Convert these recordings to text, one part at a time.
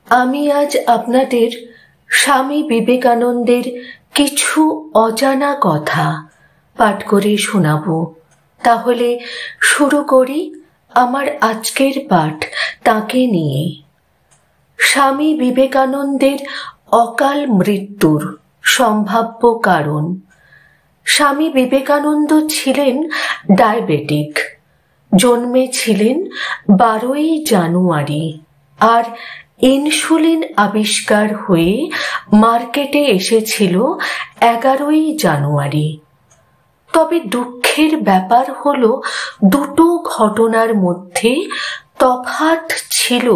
আমি আজ আপনাদের স্বামী বিবেকানন্দের কিছু অজানা কথা পাঠ করে শোনাব। তাহলে শুরু করি আমার আজকের পাঠ তাকে নিয়ে। স্বামী বিবেকানন্দের অকাল মৃত্যুর সম্ভাব্য কারণ। স্বামী বিবেকানন্দ ছিলেন ডায়াবেটিক। জন্মেছিলেন 12ই জানুয়ারি, আর ইনসুলিন আবিষ্কার হয়ে মার্কেটে এসেছিল 11ই জানুয়ারি। তবে দুঃখের ব্যাপার হলো দুটো ঘটনার মধ্যে তফাৎ ছিল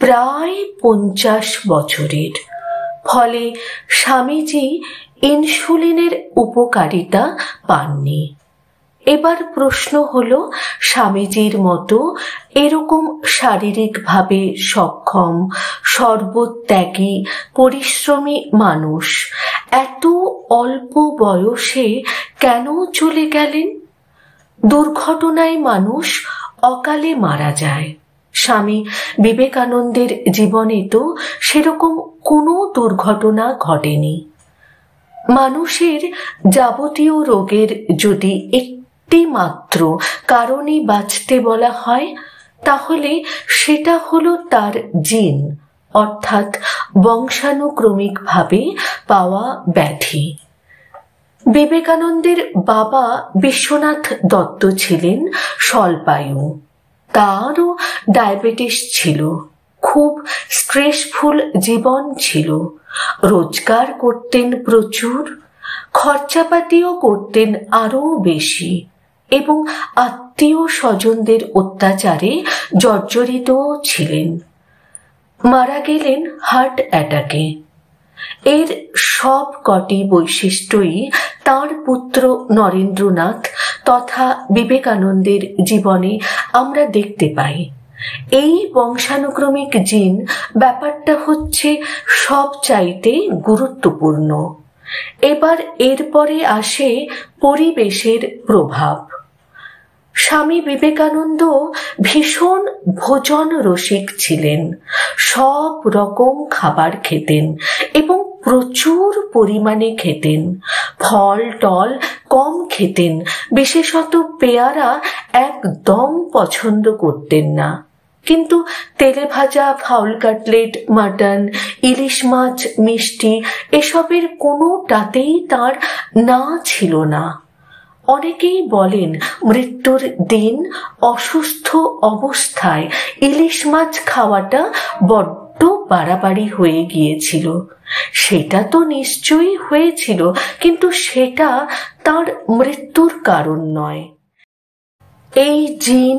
প্রায় 50 বছরের। ফলে স্বামীজি ইনসুলিনের উপকারিতা পাননি। এবার প্রশ্ন হলো, স্বামীজির মতো এরকম শারীরিকভাবে সক্ষম, সর্বত্যাগী, পরিশ্রমী মানুষ এত অল্প বয়সে কেন চলে গেলেন? দুর্ঘটনায় মানুষ অকালে মারা যায়। স্বামী বিবেকানন্দের জীবনে তো সেরকম কোনো দুর্ঘটনা ঘটেনি। মানুষের যাবতীয় রোগের যদি একটি মাত্র কারণে বাঁচতে বলা হয়, তাহলে সেটা হলো তার জিন, অর্থাৎ বংশানুক্রমিকভাবে পাওয়া ব্যাধি। বিবেকানন্দের বাবা বিশ্বনাথ দত্ত ছিলেন স্বল্পায়ু। তারও ডায়াবেটিস ছিল। খুব স্ট্রেসফুল জীবন ছিল। রোজগার করতেন প্রচুর, খরচাপাতিও করতেন আরো বেশি, এবং আত্মীয় স্বজনদের অত্যাচারে জর্জরিত ছিলেন। মারা গেলেন হার্ট অ্যাটাকে। এর সব কটি বৈশিষ্ট্যই তাঁর পুত্র নরেন্দ্রনাথ তথা বিবেকানন্দের জীবনে আমরা দেখতে পাই। এই বংশানুক্রমিক জিন ব্যাপারটা হচ্ছে সব চাইতে গুরুত্বপূর্ণ। এবার এরপরে আসে পরিবেশের প্রভাব। স্বামী বিবেকানন্দ ভীষণ ভোজন রসিক ছিলেন। সব রকম খাবার খেতেন এবং প্রচুর পরিমাণে খেতেন। ফল টল কম খেতেন। বিশেষত পেয়ারা একদম পছন্দ করতেন না। কিন্তু তেলে ভাজা, ফাউল কাটলেট, মাটন, ইলিশ মাছ, মিষ্টি এসবের কোনোটাতেই তার না ছিল না। অনেকেই বলেন মৃত্যুর দিন অসুস্থ অবস্থায় ইলিশ মাছ খাওয়াটা বড্ড বাড়াবাড়ি হয়ে গিয়েছিল। সেটা তো নিশ্চয়ই হয়েছিল, কিন্তু সেটা তার মৃত্যুর কারণ নয়। এই জিন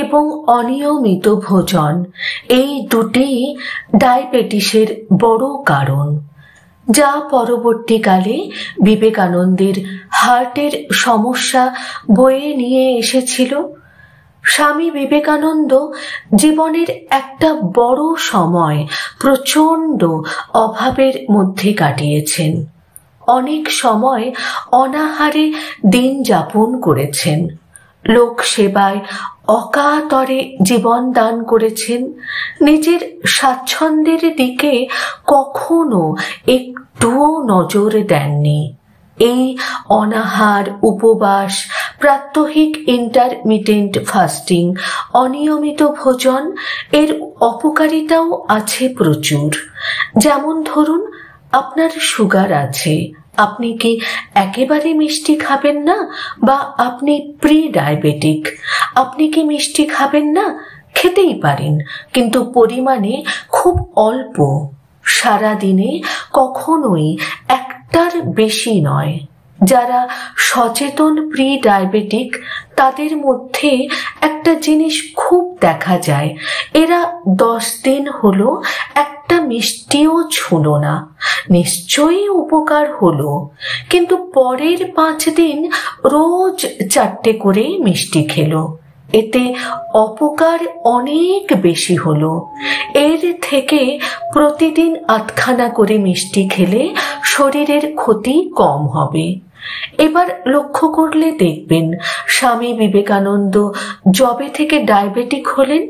এবং অনিয়মিত ভোজন, এই দুটি ডায়াবেটিসের বড় কারণ, যা পরবর্তীকালে বিবেকানন্দের হার্টের সমস্যা বয়ে নিয়ে এসেছিল। স্বামী বিবেকানন্দ জীবনের একটা বড় সময় প্রচণ্ড অভাবের মধ্যে কাটিয়েছেন। অনেক সময় অনাহারে দিন যাপন করেছেন। লোক সেবায় অকাতরে জীবন দান করেছেন। নিজের স্বাচ্ছন্দ্যের দিকে কখনো একটুও নজর দেননি। এই অনাহার, উপবাস, প্রাত্যহিক ইন্টারমিটেন্ট ফাস্টিং, অনিয়মিত ভোজন এর অপকারিতাও আছে প্রচুর। যেমন ধরুন, আপনার সুগার আছে, আপনি কি একেবারে মিষ্টি খাবেন না? বা আপনি প্রি ডায়াবেটিক, আপনি কি মিষ্টি খাবেন না? খেতেই পারেন, কিন্তু পরিমাণে খুব অল্প, সারাদিনে কখনোই একটার বেশি নয়। যারা সচেতন প্রি ডায়াবেটিক, তাদের মধ্যে একটা জিনিস খুব দেখা যায়, এরা 10 দিন হলো একটা মিষ্টিও ছুঁলো না। নিশ্চয়ই উপকার হলো, কিন্তু পরের 5 দিন রোজ 4টে করে মিষ্টি খেলো। এতে অপকার অনেক বেশি হলো। এর থেকে প্রতিদিন 8খানা করে মিষ্টি খেলে শরীরের ক্ষতি কম হবে। এবার লক্ষ্য করলে দেখবেন স্বামী বিবেকানন্দ যবে থেকে ডায়াবেটিক হলেন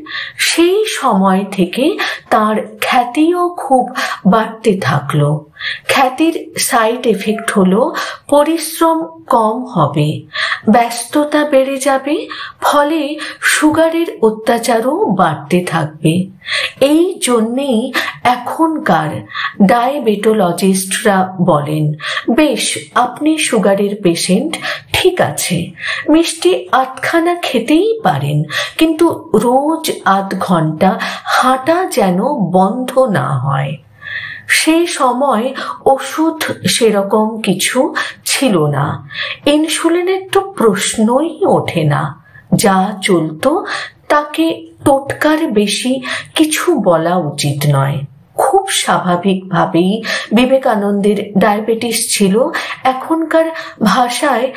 সেই সময় থেকে তার খ্যাতিও খুব বাড়তে থাকলো। খ্যাতির সাইড এফেক্ট হলো পরিশ্রম কম হবে, ব্যস্ততা বেড়ে যাবে, ফলে সুগারের অত্যাচারও বাড়তে থাকবে। এই জন্যেই এখনকার ডায়াবেটোলজিস্টরা বলেন, বেশ আপনি সুগারের পেশেন্ট, ঠিক আছে, মিষ্টি 8খানা খেতেই পারেন, কিন্তু রোজ 8 ঘন্টা হাঁটা যেন বন্ধ না হয়। সেই সময় ওষুধ সেরকম কিছু ছিল না, ইনসুলিনের তো প্রশ্নই ওঠে না। যা চলতো তাকে টোটকার বেশি কিছু বলা উচিত নয়। খুব স্বাভাবিকভাবেই বিবেকানন্দের ডায়াবেটিস ছিল এখনকার ভাষায়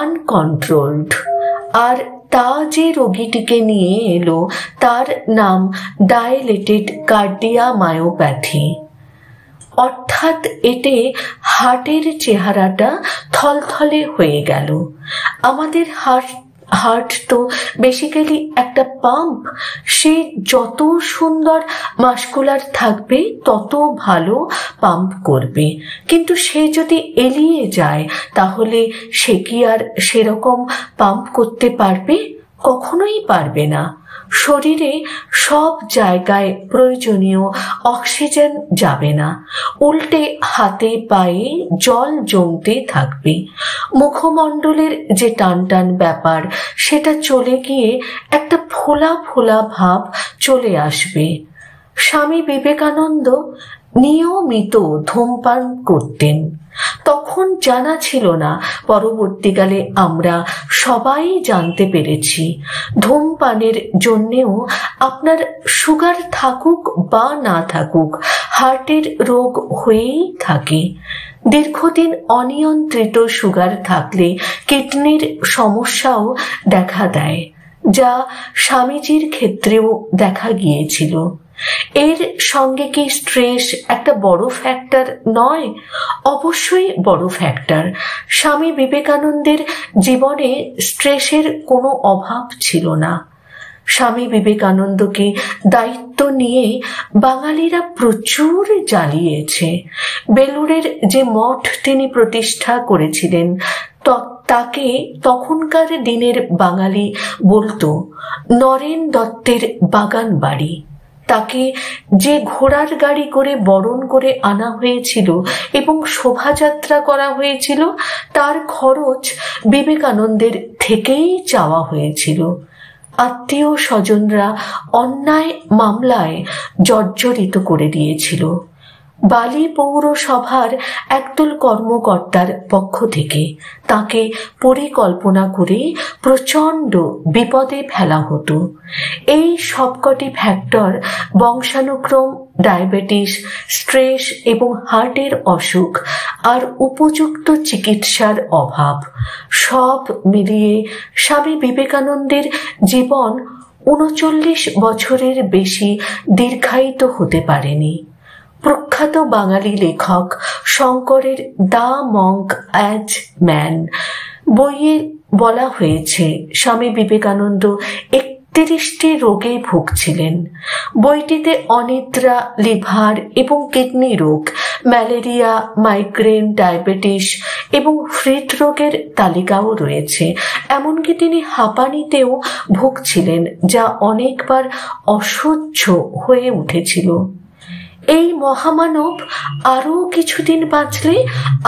আনকন্ট্রোলড। আর তা যে রোগীটিকে নিয়ে এলো তার নাম ডাইলেটেড কার্ডিয়ামায়োপ্যাথি। অর্থাৎ এতে হার্টের চেহারাটা থলথলে হয়ে গেল। আমাদের হার্ট তো বেসিক্যালি একটা পাম্প, সে যত সুন্দর মাস্কুলার থাকবে তত ভালো পাম্প করবে, কিন্তু সে যদি এলিয়ে যায় তাহলে সে কি আর সেরকম পাম্প করতে পারবে? কখনোই পারবে না। শরীরে সব জায়গায় প্রয়োজনীয় অক্সিজেন যাবে না, উল্টে হাতে পায়ে জল জমতে থাকবে। মুখমণ্ডলের যে টানটান ব্যাপার সেটা চলে গিয়ে একটা ফোলা ফোলা ভাব চলে আসবে। স্বামী বিবেকানন্দ নিয়মিত ধূমপান করতেন। তখন জানা ছিল না, পরবর্তীকালে আমরা সবাই জানতে পেরেছি। ধূমপানের জন্যেও আপনার সুগার থাকুক বা না থাকুক হার্টের রোগ হয়েই থাকে। দীর্ঘদিন অনিয়ন্ত্রিত সুগার থাকলে কিডনির সমস্যাও দেখা দেয়, যা স্বামীজির ক্ষেত্রেও দেখা গিয়েছিল। এর সঙ্গে কি স্ট্রেস একটা বড় ফ্যাক্টর নয়? অবশ্যই বড় ফ্যাক্টর। স্বামী বিবেকানন্দের জীবনে স্ট্রেসের কোনো অভাব ছিল না। স্বামী বিবেকানন্দকে দায়িত্ব নিয়ে বাঙালিরা প্রচুর জ্বালিয়েছে। বেলুড়ের যে মঠ তিনি প্রতিষ্ঠা করেছিলেন তাকে তখনকার দিনের বাঙালি বলতো নরেন দত্তের বাগান বাড়ি। তাকে যে ঘোড়ার গাড়ি করে বরণ করে আনা হয়েছিল এবং শোভাযাত্রা করা হয়েছিল তার খরচ বিবেকানন্দের থেকেই চাওয়া হয়েছিল। আত্মীয় স্বজনরা অন্যায় মামলায় জর্জরিত করে দিয়েছিল। বালি পৌরসভার একদল কর্মকর্তার পক্ষ থেকে তাকে পরিকল্পনা করে প্রচণ্ড বিপদে ফেলা হতো। এই সবকটি ফ্যাক্টর, বংশানুক্রম, ডায়াবেটিস, স্ট্রেস এবং হার্টের অসুখ আর উপযুক্ত চিকিৎসার অভাব, সব মিলিয়ে স্বামী বিবেকানন্দের জীবন 39 বছরের বেশি দীর্ঘায়িত হতে পারেনি। প্রখ্যাত বাঙালি লেখক শঙ্করের দ্য মঙ্ক অ্যাজ ম্যান বইয়ে বলা হয়েছে স্বামী বিবেকানন্দ 31টি রোগে ভুগছিলেন। বইটিতে অনিদ্রা, লিভার এবং কিডনি রোগ, ম্যালেরিয়া, মাইগ্রেন, ডায়াবেটিস এবং হৃদরোগের তালিকাও রয়েছে। এমনকি তিনি হাঁপানিতেও ভুগছিলেন, যা অনেকবার অসহ্য হয়ে উঠেছিল। এই মহামানব আরো কিছুদিন বাঁচলে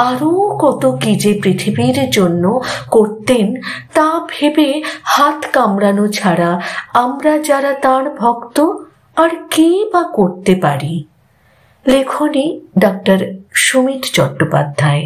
আরো কত কি যে পৃথিবীর জন্য করতেন তা ভেবে হাত কামড়ানো ছাড়া আমরা যারা তাঁর ভক্ত আর কি বা করতে পারি। লেখনী ডক্টর সুমিত চট্টোপাধ্যায়।